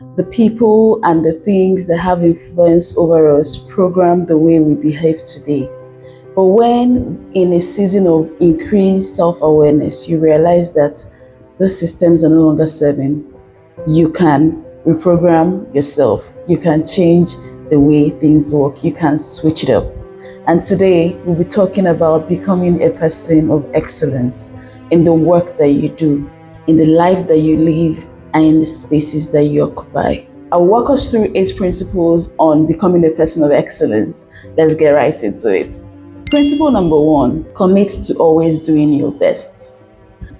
The people and the things that have influence over us program the way we behave today. But when in a season of increased self-awareness, you realize that those systems are no longer serving, you can reprogram yourself. You can change the way things work. You can switch it up. And today we'll be talking about becoming a person of excellence in the work that you do, in the life that you live, and in the spaces that you occupy. I'll walk us through 8 principles on becoming a person of excellence. Let's get right into it. Principle number 1, commit to always doing your best.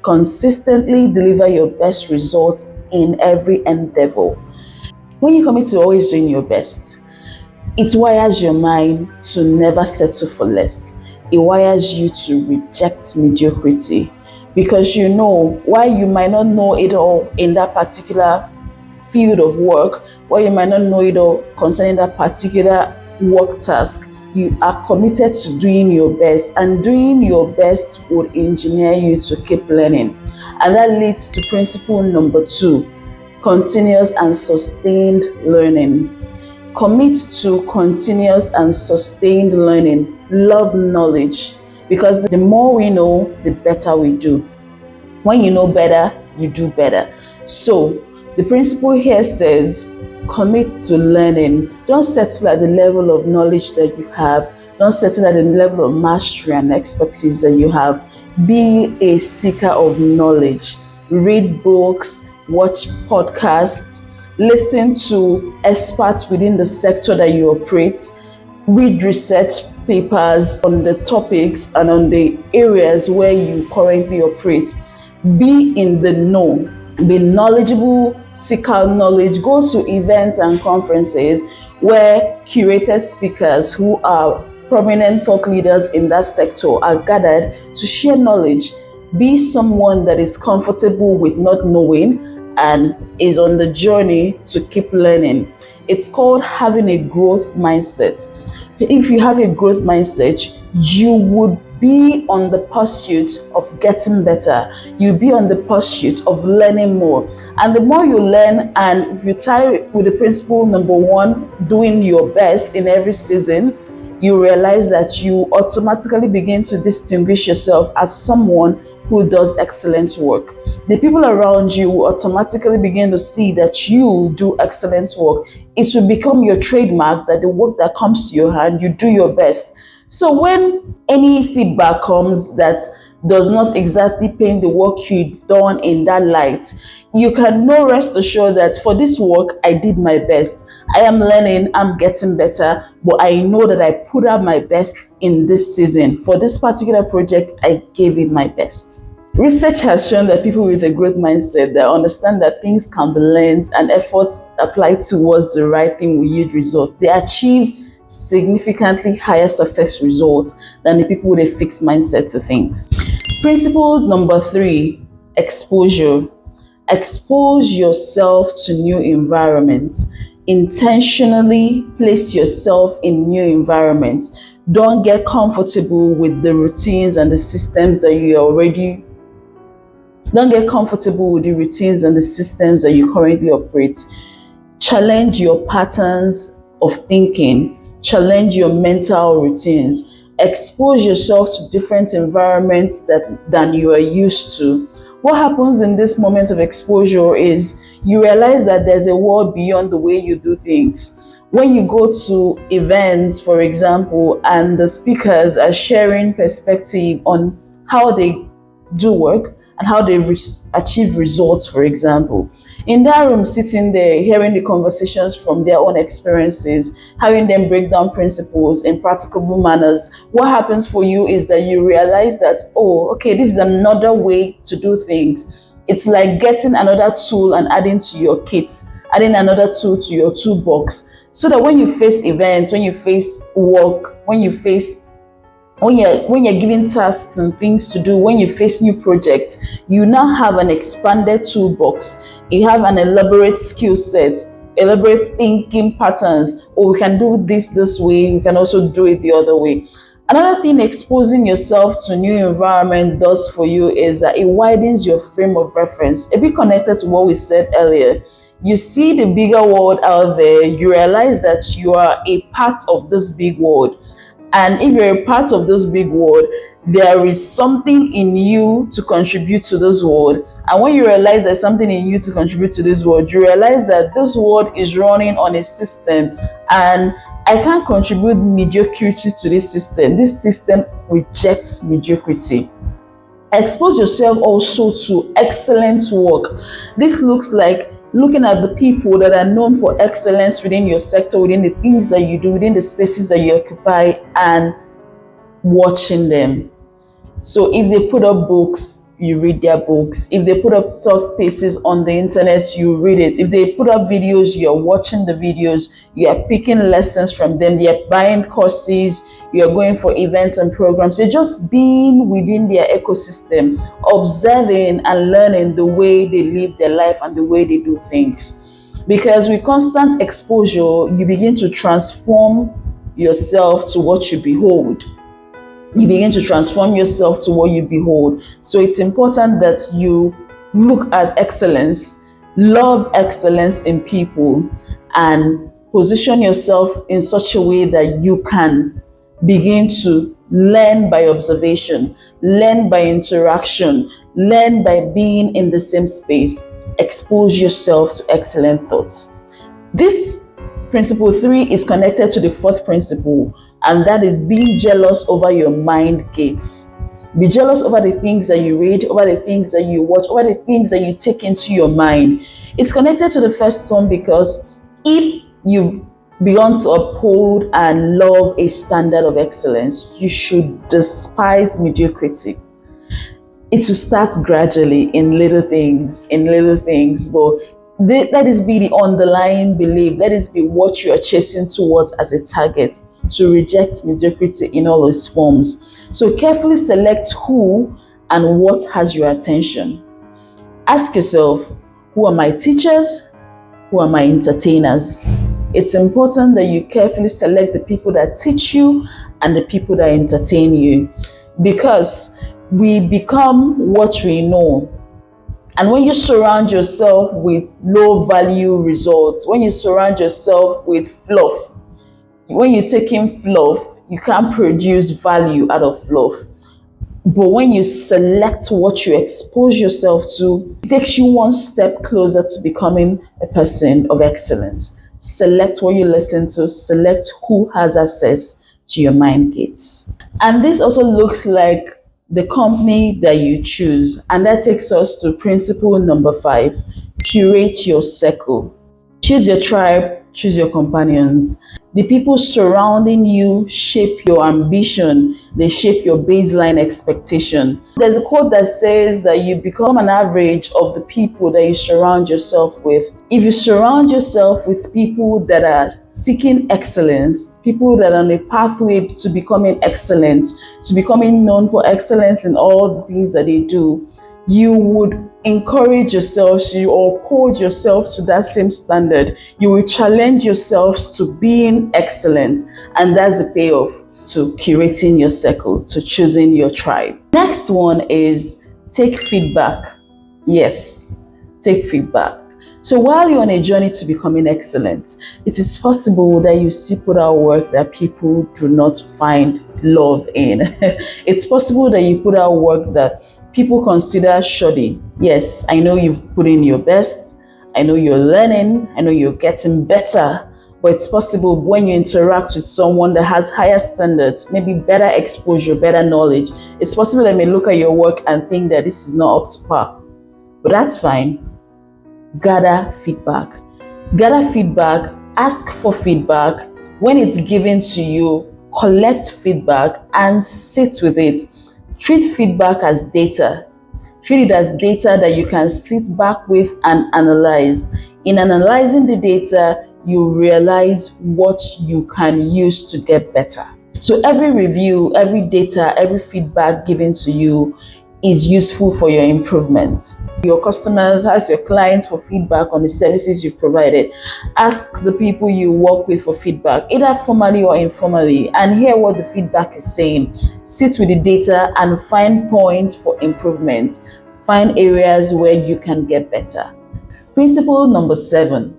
Consistently deliver your best results in every endeavor. When you commit to always doing your best, it wires your mind to never settle for less. It wires you to reject mediocrity, because you know, while you might not know it all in that particular field of work, while you might not know it all concerning that particular work task, you are committed to doing your best, and doing your best would engineer you to keep learning. And that leads to principle number 2, continuous and sustained learning. Commit to continuous and sustained learning. Love knowledge, because the more we know, the better we do. When you know better, you do better. So the principle here says, commit to learning. Don't settle at the level of knowledge that you have. Don't settle at the level of mastery and expertise that you have. Be a seeker of knowledge. Read books, watch podcasts, listen to experts within the sector that you operate. Read research papers on the topics and on the areas where you currently operate. Be in the know. Be knowledgeable, seek out knowledge, go to events and conferences where curated speakers who are prominent thought leaders in that sector are gathered to share knowledge. Be someone that is comfortable with not knowing and is on the journey to keep learning. It's called having a growth mindset. If you have a growth mindset, you would be on the pursuit of getting better. You'll be on the pursuit of learning more. And the more you learn, and if you tie with the principle number 1, doing your best in every season, you realize that you automatically begin to distinguish yourself as someone who does excellent work. The people around you will automatically begin to see that you do excellent work. It will become your trademark that the work that comes to your hand, you do your best. So when any feedback comes that does not exactly paint the work you've done in that light, you can know, rest assured that for this work, I did my best. I am learning, I'm getting better, but I know that I put out my best in this season. For this particular project, I gave it my best. Research has shown that people with a growth mindset that understand that things can be learned and efforts applied towards the right thing will yield results, they achieve significantly higher success results than the people with a fixed mindset to things. Principle number 3, exposure. Expose yourself to new environments. Intentionally place yourself in new environments. Don't get comfortable with the routines and the systems that you already Don't get comfortable with the routines and the systems that you currently operate. Challenge your patterns of thinking. Challenge your mental routines. Expose yourself to different environments than you are used to. What happens in this moment of exposure is you realize that there's a world beyond the way you do things. When you go to events, for example, and the speakers are sharing perspective on how they do work and how they've achieved results, for example. In that room, sitting there, hearing the conversations from their own experiences, having them break down principles in practicable manners, what happens for you is that you realize that, oh, okay, this is another way to do things. It's like getting another tool and adding to your kit, adding another tool to your toolbox, so that when you face events, when you face work, when you're given tasks and things to do, when you face new projects, you now have an expanded toolbox. You have an elaborate skill set, elaborate thinking patterns. Oh, we can do this way. We can also do it the other way. Another thing exposing yourself to new environment does for you is that it widens your frame of reference. A bit connected to what we said earlier. You see the bigger world out there, you realize that you are a part of this big world. And if you're a part of this big world, there is something in you to contribute to this world. And when you realize there's something in you to contribute to this world, you realize that this world is running on a system, and I can't contribute mediocrity to this system. This system rejects mediocrity. Expose yourself also to excellent work. This looks like looking at the people that are known for excellence within your sector, within the things that you do, within the spaces that you occupy, and watching them. So if they put up books, you read their books. If they put up tough pieces on the internet, you read it. If they put up videos, you're watching the videos, you're picking lessons from them, you're buying courses, you're going for events and programs. You're just being within their ecosystem, observing and learning the way they live their life and the way they do things. Because with constant exposure, you begin to transform yourself to what you behold. You begin to transform yourself to what you behold. So it's important that you look at excellence, love excellence in people, and position yourself in such a way that you can begin to learn by observation, learn by interaction, learn by being in the same space. Expose yourself to excellent thoughts. This principle 3 is connected to the 4th principle, and that is being jealous over your mind gates. Be jealous over the things that you read, over the things that you watch, over the things that you take into your mind. It's connected to the first one because if you've begun to uphold and love a standard of excellence, you should despise mediocrity. It will start gradually in little things, but let this be the underlying belief. Let this be what you are chasing towards as a target, to reject mediocrity in all its forms. So carefully select who and what has your attention. Ask yourself, who are my teachers? Who are my entertainers? It's important that you carefully select the people that teach you and the people that entertain you, because we become what we know. And when you surround yourself with low value results, when you surround yourself with fluff, when you take in fluff, you can't produce value out of fluff. But when you select what you expose yourself to, it takes you one step closer to becoming a person of excellence. Select what you listen to, select who has access to your mind gates. And this also looks like the company that you choose. And that takes us to principle number 5, curate your circle. Choose your tribe, choose your companions. The people surrounding you shape your ambition. They shape your baseline expectation. There's a quote that says that you become an average of the people that you surround yourself with. If you surround yourself with people that are seeking excellence, people that are on a pathway to becoming excellent, to becoming known for excellence in all the things that they do, you would encourage yourselves, you uphold yourself to that same standard. You will challenge yourselves to being excellent. And that's the payoff to curating your circle, to choosing your tribe. Next one is take feedback. Yes, take feedback. So while you're on a journey to becoming excellent, it is possible that you still put out work that people do not find love in. It's possible that you put out work that people consider shoddy. Yes, I know you've put in your best. I know you're learning. I know you're getting better. But it's possible when you interact with someone that has higher standards, maybe better exposure, better knowledge, it's possible they may look at your work and think that this is not up to par. But that's fine. Gather feedback. Gather feedback. Ask for feedback. When it's given to you, collect feedback and sit with it. Treat feedback as data. Treat it as data that you can sit back with and analyze. In analyzing the data, you realize what you can use to get better. So every review, every data, every feedback given to you is useful for your improvement. Your customers, ask your clients for feedback on the services you've provided. Ask the people you work with for feedback, either formally or informally, and hear what the feedback is saying. Sit with the data and find points for improvement. Find areas where you can get better. Principle number 7,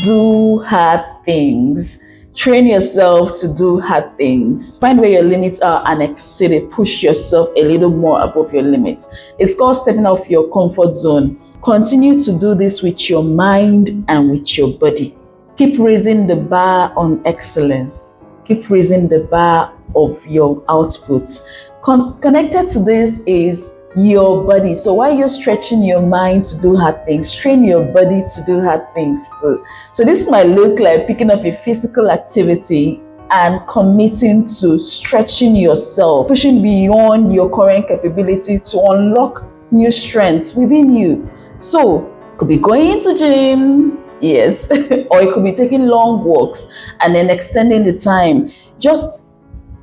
do hard things. Train yourself to do hard things. Find where your limits are and exceed it. Push yourself a little more above your limits. It's called stepping off your comfort zone. Continue to do this with your mind and with your body. Keep raising the bar on excellence. Keep raising the bar of your outputs. Connected to this is your body. So while you're stretching your mind to do hard things, train your body to do hard things too. So this might look like picking up a physical activity and committing to stretching yourself, pushing beyond your current capability to unlock new strengths within you. So it could be going into gym, yes, or it could be taking long walks and then extending the time. Just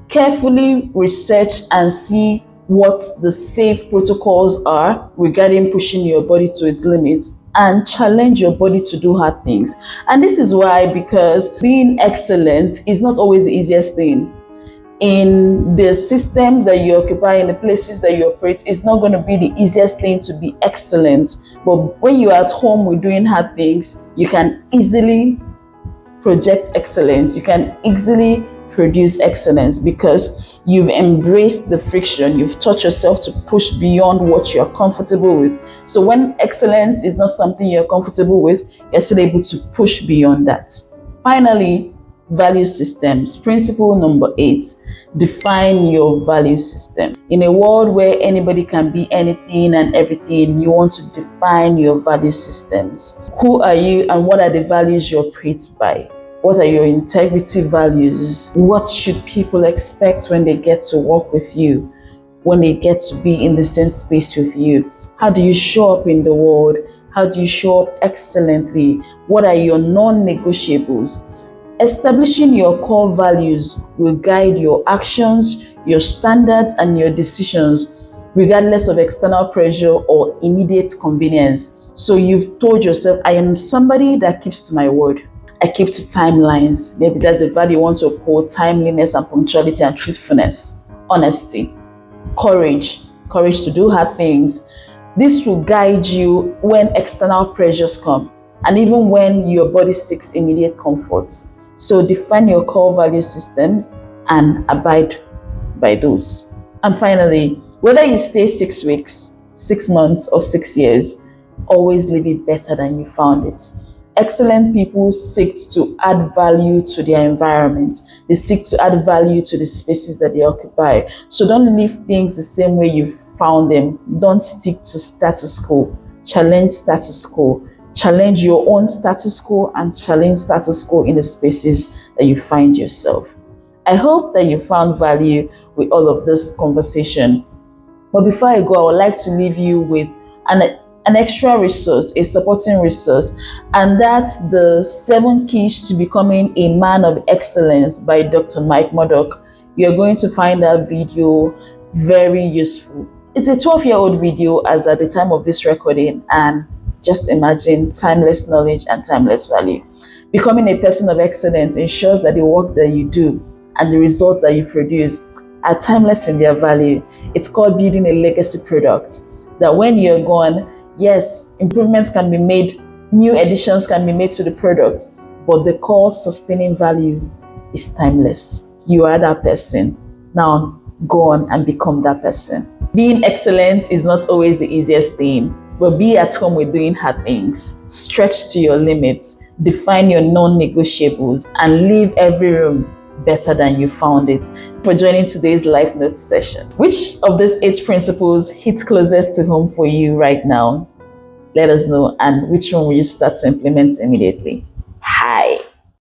carefully research and see what the safe protocols are regarding pushing your body to its limits, and challenge your body to do hard things. And this is why, because being excellent is not always the easiest thing. In the systems that you occupy, in the places that you operate, it's not going to be the easiest thing to be excellent. But when you're at home with doing hard things, you can easily project excellence. You can easily produce excellence because you've embraced the friction. You've taught yourself to push beyond what you're comfortable with. So when excellence is not something you're comfortable with, you're still able to push beyond that. Finally, value systems. Principle number 8, define your value system. In a world where anybody can be anything and everything, you want to define your value systems. Who are you and what are the values you operate by? What are your integrity values? What should people expect when they get to work with you? When they get to be in the same space with you? How do you show up in the world? How do you show up excellently? What are your non-negotiables? Establishing your core values will guide your actions, your standards, and your decisions, regardless of external pressure or immediate convenience. So you've told yourself, I am somebody that keeps to my word. I keep to timelines. Maybe that's a value you want to uphold: timeliness and punctuality and truthfulness, honesty, courage to do hard things. This will guide you when external pressures come and even when your body seeks immediate comfort. So define your core value systems and abide by those. And finally, whether you stay 6 weeks, 6 months, or 6 years, always leave it better than you found it. Excellent people seek to add value to their environment. They seek to add value to the spaces that they occupy. So don't leave things the same way you found them. Don't stick to status quo. Challenge status quo. Challenge your own status quo and challenge status quo in the spaces that you find yourself. I hope that you found value with all of this conversation. But before I go, I would like to leave you with an extra resource, a supporting resource, and that's the 7 keys to becoming a man of excellence by Dr. Mike Murdock. You're going to find that video very useful. It's a 12-year-old video as at the time of this recording, and just imagine timeless knowledge and timeless value. Becoming a person of excellence ensures that the work that you do and the results that you produce are timeless in their value. It's called building a legacy product, that when you're gone, yes, improvements can be made, new additions can be made to the product, but the core sustaining value is timeless. You are that person. Now go on and become that person. Being excellent is not always the easiest thing, but be at home with doing hard things. Stretch to your limits, define your non-negotiables, and leave every room better than you found it. For joining today's Life Notes session. Which of these 8 principles hits closest to home for you right now? Let us know, and which one will you start to implement immediately? Hi.